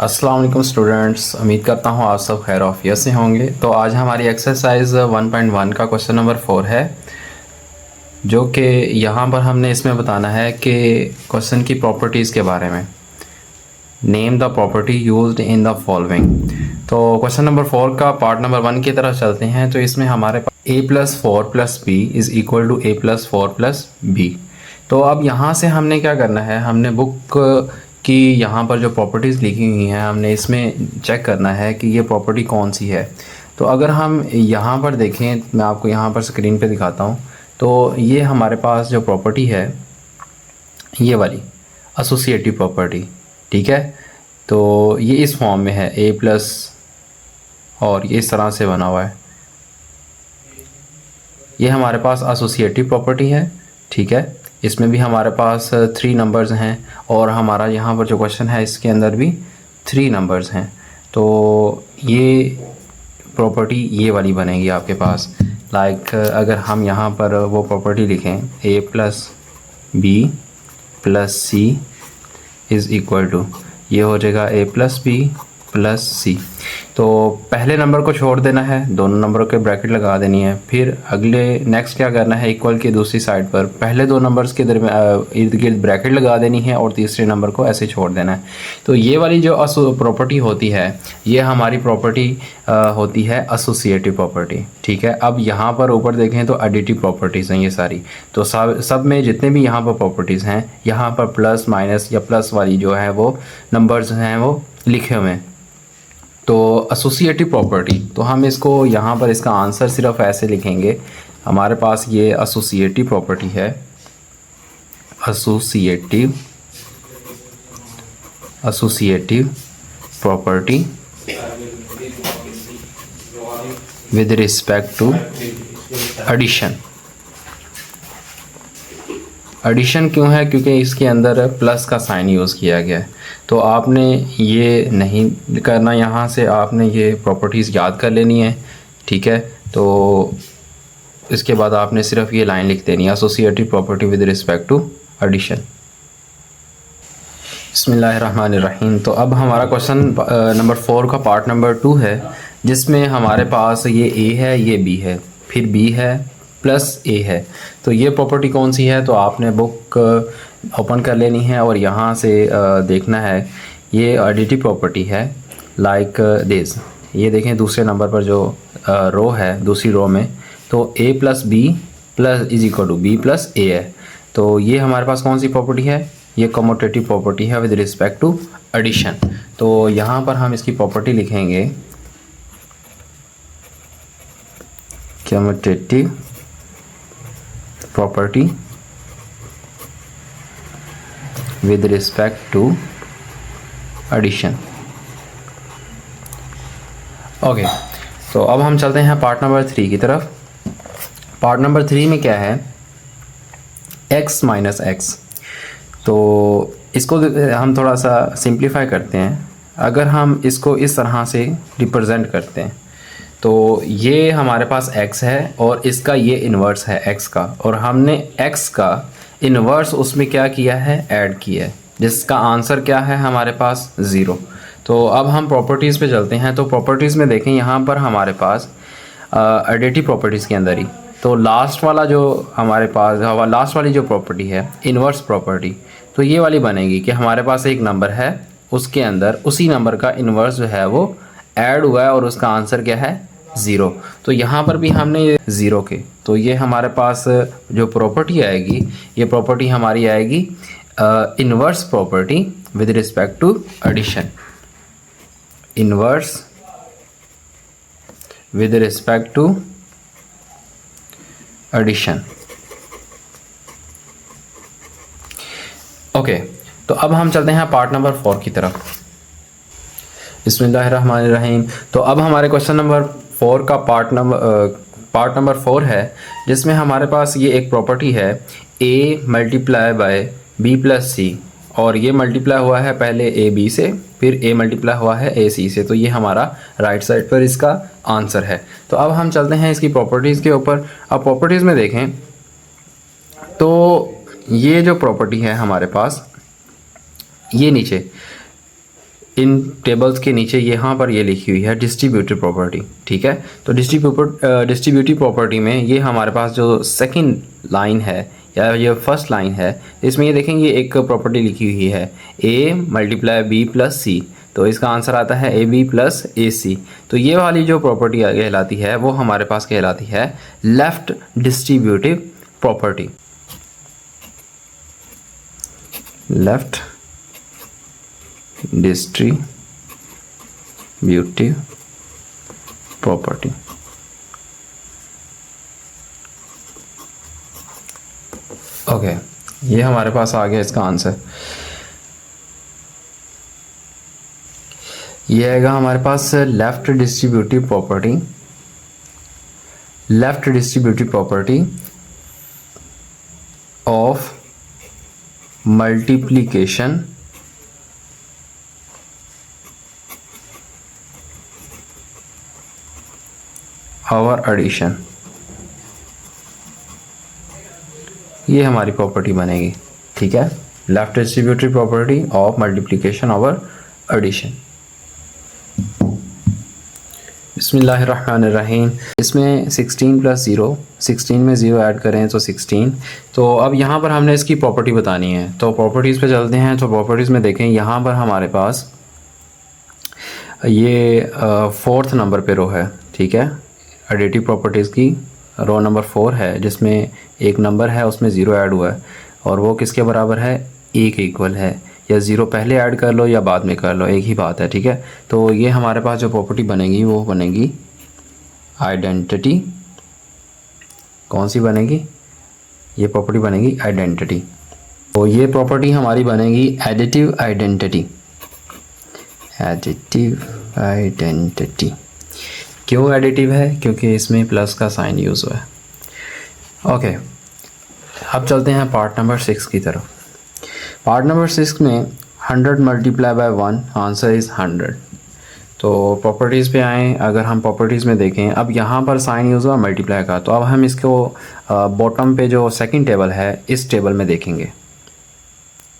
अस्सलाम वालेकुम स्टूडेंट्स, उम्मीद करता हूँ आप सब खैर ऑफियत से होंगे। तो आज हमारी एक्सरसाइज 1.1 का क्वेश्चन नंबर 4 है, जो कि यहाँ पर हमने इसमें बताना है कि क्वेश्चन की प्रॉपर्टीज़ के बारे में। Name the property used in the following. तो क्वेश्चन नंबर 4 का पार्ट नंबर 1 की तरफ चलते हैं। तो इसमें हमारे पास a+4+b is equal to a+4+b। तो अब यहाँ से हमने क्या करना है, हमने बुक की यहाँ पर जो प्रॉपर्टीज़ लिखी हुई हैं हमने इसमें चेक करना है कि ये प्रॉपर्टी कौन सी है। तो अगर हम यहाँ पर देखें, मैं आपको यहाँ पर स्क्रीन पे दिखाता हूँ। तो ये हमारे पास जो प्रॉपर्टी है ये वाली एसोसिएटिव प्रॉपर्टी, ठीक है। तो ये इस फॉर्म में है a प्लस और ये इस तरह से बना हुआ है। ये हमारे पास एसोसिएटिव प्रॉपर्टी है, ठीक है। इसमें भी हमारे पास 3 नंबर्स हैं और हमारा यहाँ पर जो क्वेश्चन है इसके अंदर भी 3 नंबर्स हैं। तो ये प्रॉपर्टी ये वाली बनेगी आपके पास। अगर हम यहाँ पर वो प्रॉपर्टी लिखें a+b+c इज़ इक्वल टू, ये हो जाएगा a+b+c। तो पहले नंबर को छोड़ देना है, दोनों नंबरों के ब्रैकेट लगा देनी है। फिर अगले नेक्स्ट क्या करना है, इक्वल की दूसरी साइड पर पहले 2 नंबर्स के दरमियान इर्द गिर्द ब्रैकेट लगा देनी है और तीसरे नंबर को ऐसे छोड़ देना है। तो ये वाली जो प्रॉपर्टी होती है ये हमारी प्रॉपर्टी होती है एसोसिएटिव प्रॉपर्टी, ठीक है। अब यहाँ पर ऊपर देखें तो एडिटिव प्रॉपर्टीज़ हैं ये सारी। तो सब में जितने भी यहाँ पर प्रॉपर्टीज़ हैं, यहाँ पर प्लस माइनस या प्लस वाली जो है वो नंबर्स हैं वो लिखे हुए हैं। तो एसोसिएटिव प्रॉपर्टी, तो हम इसको यहाँ पर इसका आंसर सिर्फ ऐसे लिखेंगे। हमारे पास ये एसोसिएटिव प्रॉपर्टी है, associative property with respect to addition. Addition क्यों है? क्योंकि इसके अंदर प्लस का साइन यूज़ किया गया है। तो आपने ये नहीं करना, यहाँ से आपने ये प्रॉपर्टीज़ याद कर लेनी है, ठीक है। तो इसके बाद आपने सिर्फ ये लाइन लिख देनी है, associative property with respect to addition. बिस्मिल्लाहिर्रहमानिर्रहीम। तो अब हमारा क्वेश्चन नंबर 4 का पार्ट नंबर 2 है, जिसमें हमारे पास ये a है, ये b है, फिर b है प्लस a है। तो ये प्रॉपर्टी कौन सी है? तो आपने बुक ओपन कर लेनी है और यहाँ से देखना है। ये एडिटिव प्रॉपर्टी है लाइक दिस। ये देखें दूसरे नंबर पर जो रो है, दूसरी रो में तो a+b plus is equal to b+a है। तो ये हमारे पास कौन सी प्रॉपर्टी है? ये कम्यूटेटिव प्रॉपर्टी है विद रिस्पेक्ट टू एडिशन। तो यहाँ पर हम इसकी प्रॉपर्टी लिखेंगे commutative property with respect to addition. Okay, तो अब हम चलते हैं पार्ट नंबर 3 की तरफ। पार्ट नंबर 3 में क्या है, x माइनस एक्स। तो इसको हम थोड़ा सा सिंप्लीफाई करते हैं। अगर हम इसको इस तरह से रिप्रेजेंट करते हैं तो ये हमारे पास x है और इसका ये इन्वर्स है x का, और हमने x का इन्वर्स उसमें क्या किया है, ऐड किया है, जिसका आंसर क्या है हमारे पास 0। तो अब हम प्रॉपर्टीज़ पे चलते हैं। तो प्रॉपर्टीज़ में देखें यहाँ पर हमारे पास एडिटिव प्रॉपर्टीज़ के अंदर ही तो लास्ट वाला जो हमारे पास लास्ट वाली जो प्रॉपर्टी है इन्वर्स प्रॉपर्टी, तो ये वाली बनेगी कि हमारे पास एक नंबर है, उसके अंदर उसी नंबर का इन्वर्स जो है वो ऐड हुआ है और उसका आंसर क्या है 0। तो यहाँ पर भी हमने 0 के, तो ये हमारे पास जो प्रॉपर्टी आएगी ये प्रॉपर्टी हमारी आएगी inverse property with respect to addition. Inverse with respect to addition. Okay, तो अब हम चलते हैं पार्ट नंबर 4 की तरफ। बिस्मिल्लाहिर्रहमानिर्रहीम। तो अब हमारे क्वेश्चन नंबर 4 का पार्ट नंबर 4 है, जिसमें हमारे पास ये एक प्रॉपर्टी है a मल्टीप्लाई बाय b+c, और ये मल्टीप्लाई हुआ है पहले a b से, फिर a मल्टीप्लाई हुआ है a c से। तो ये हमारा राइट साइड पर इसका आंसर है। तो अब हम चलते हैं इसकी प्रॉपर्टीज़ के ऊपर। अब प्रॉपर्टीज़ में देखें तो ये जो प्रॉपर्टी है हमारे पास, ये नीचे इन टेबल्स के नीचे यहाँ पर ये लिखी हुई है डिस्ट्रीब्यूटिव प्रॉपर्टी, ठीक है। तो डिस्ट्रीब्यूटिव प्रॉपर्टी में ये हमारे पास जो सेकंड लाइन है या ये फर्स्ट लाइन है, इसमें ये देखेंगे एक प्रॉपर्टी लिखी हुई है a मल्टीप्लाई b प्लस सी, तो इसका आंसर आता है ए बी प्लस ए सी। तो ये वाली जो प्रॉपर्टी कहलाती है वो हमारे पास कहलाती है left distributive property, left distributive property. Okay, ये हमारे पास आ गया इसका आंसर। ये आएगा हमारे पास left distributive property of multiplication और एडिशन। ये हमारी प्रॉपर्टी बनेगी, ठीक है, left distributive property of multiplication और एडिशन। बिस्मिल्लाहिर्रहमानिर्रहीम। इसमें 16 प्लस 0, 16 में 0 ऐड करें तो 16। तो अब यहाँ पर हमने इसकी प्रॉपर्टी बतानी है, तो प्रॉपर्टीज़ पे चलते हैं। तो प्रॉपर्टीज़ में देखें, यहाँ पर हमारे पास ये 4th नंबर पे रो है, ठीक है। एडिटिव प्रॉपर्टीज़ की रो नंबर 4 है, जिसमें एक नंबर है उसमें 0 ऐड हुआ है और वो किसके बराबर है, ए के इक्वल है। या 0 पहले ऐड कर लो या बाद में कर लो, एक ही बात है, ठीक है। तो ये हमारे पास जो प्रॉपर्टी बनेगी वो बनेगी आइडेंटिटी। कौन सी बनेगी, ये प्रॉपर्टी बनेगी आइडेंटिटी। तो ये प्रॉपर्टी हमारी बनेगी एडिटिव आइडेंटिटी। क्यों एडिटिव है, क्योंकि इसमें प्लस का साइन यूज़ हुआ है। ओके, अब चलते हैं पार्ट नंबर 6 की तरफ। पार्ट नंबर 6 में 100 मल्टीप्लाई बाय 1, आंसर इज़ 100। तो प्रॉपर्टीज़ पे आएँ, अगर हम प्रॉपर्टीज़ में देखें, अब यहाँ पर साइन यूज़ हुआ मल्टीप्लाई का, तो अब हम इसको बॉटम पे जो सेकंड टेबल है इस टेबल में देखेंगे,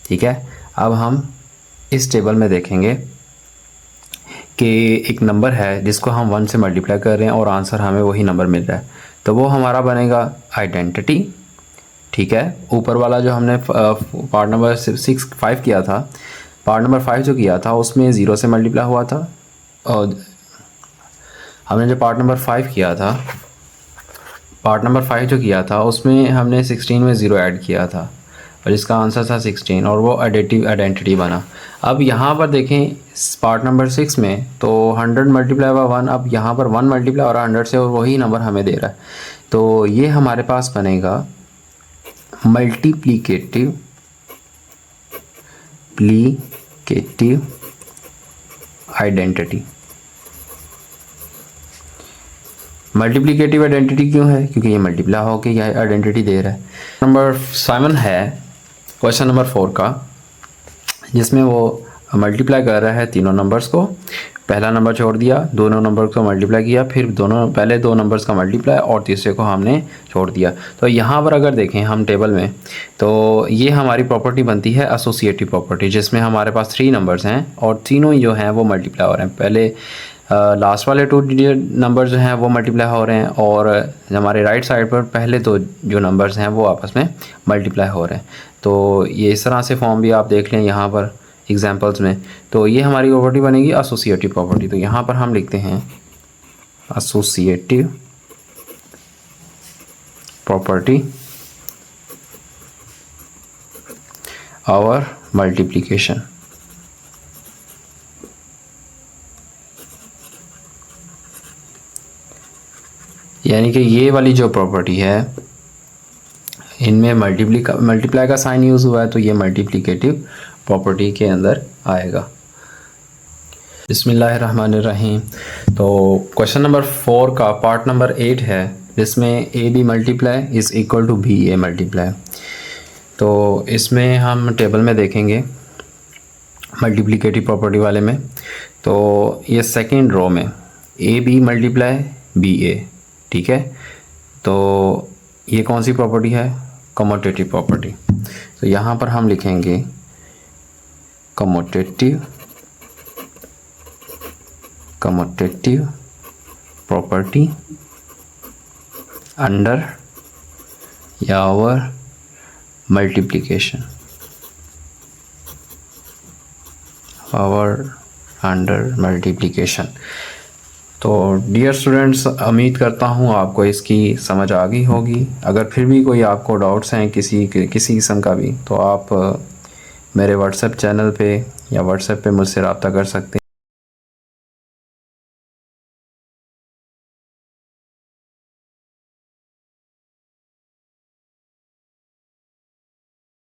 ठीक है। अब हम इस टेबल में देखेंगे कि एक नंबर है जिसको हम 1 से मल्टीप्लाई कर रहे हैं और आंसर हमें वही नंबर मिल रहा है, तो वो हमारा बनेगा आइडेंटिटी, ठीक है। ऊपर वाला जो हमने पार्ट नंबर 5 किया था, पार्ट नंबर 5 जो किया था उसमें 0 से मल्टीप्लाई हुआ था, और हमने जो पार्ट नंबर 5 किया था, पार्ट नंबर 5 जो किया था उसमें हमने 16 में 0 ऐड किया था और इसका आंसर था 16 और वो एडिटिव आइडेंटिटी बना। अब यहाँ पर देखें पार्ट नंबर 6 में, तो 100 मल्टीप्लाई बाय 1, अब यहाँ पर 1 मल्टीप्लाई और 100 से और वही नंबर हमें दे रहा है, तो ये हमारे पास बनेगा मल्टीप्लिकेटिव आइडेंटिटी। मल्टीप्लिकेटिव आइडेंटिटी क्यों है, क्योंकि ये मल्टीप्लाई होकर यह आइडेंटिटी दे रहा है। नंबर 7 है क्वेश्चन नंबर 4 का, जिसमें वो मल्टीप्लाई कर रहा है तीनों नंबर्स को। पहला नंबर छोड़ दिया, दोनों नंबर को मल्टीप्लाई किया, फिर पहले 2 नंबर्स का मल्टीप्लाई और तीसरे को हमने छोड़ दिया। तो यहाँ पर अगर देखें हम टेबल में, तो ये हमारी प्रॉपर्टी बनती है एसोसिएटिव प्रॉपर्टी, जिसमें हमारे पास 3 नंबर्स हैं और तीनों ही जो हैं वो मल्टीप्लाई हो रहे हैं। पहले लास्ट वाले 2 डिजिट नंबर जो हैं वो मल्टीप्लाई हो रहे हैं और हमारे राइट साइड पर पहले 2 जो नंबर्स हैं वो आपस में मल्टीप्लाई हो रहे हैं। तो ये इस तरह से फॉर्म भी आप देख लें यहाँ पर एग्जांपल्स में। तो ये हमारी प्रॉपर्टी बनेगी एसोसिएटिव प्रॉपर्टी। तो यहाँ पर हम लिखते हैं एसोसिएटिव प्रॉपर्टी और मल्टीप्लिकेशन। यानी कि ये वाली जो प्रॉपर्टी है इनमें मल्टीप्लाई का साइन यूज़ हुआ है, तो ये मल्टीप्लिकेटिव प्रॉपर्टी के अंदर आएगा। बिस्मिल्लाहिर्रहमानिर्रहीम। तो क्वेश्चन नंबर 4 का पार्ट नंबर 8 है, जिसमें A B multiply is equal to B A multiply. तो इसमें हम टेबल में देखेंगे मल्टीप्लिकेटिव प्रॉपर्टी वाले में, तो ये सेकेंड रो में ए बी मल्टीप्लाई बी ए, ठीक है। तो ये कौन सी प्रॉपर्टी है, कमोटेटिव प्रॉपर्टी। तो यहाँ पर हम लिखेंगे कमोटेटिव कम्यूटेटिव प्रॉपर्टी अंडर या over multiplication, power under multiplication. तो डियर स्टूडेंट्स, उम्मीद करता हूँ आपको इसकी समझ आ गई होगी। अगर फिर भी कोई आपको डाउट्स हैं किसी किस्म का भी, तो आप मेरे व्हाट्सएप चैनल पे या व्हाट्सएप पे मुझसे रब्ता कर सकते हैं।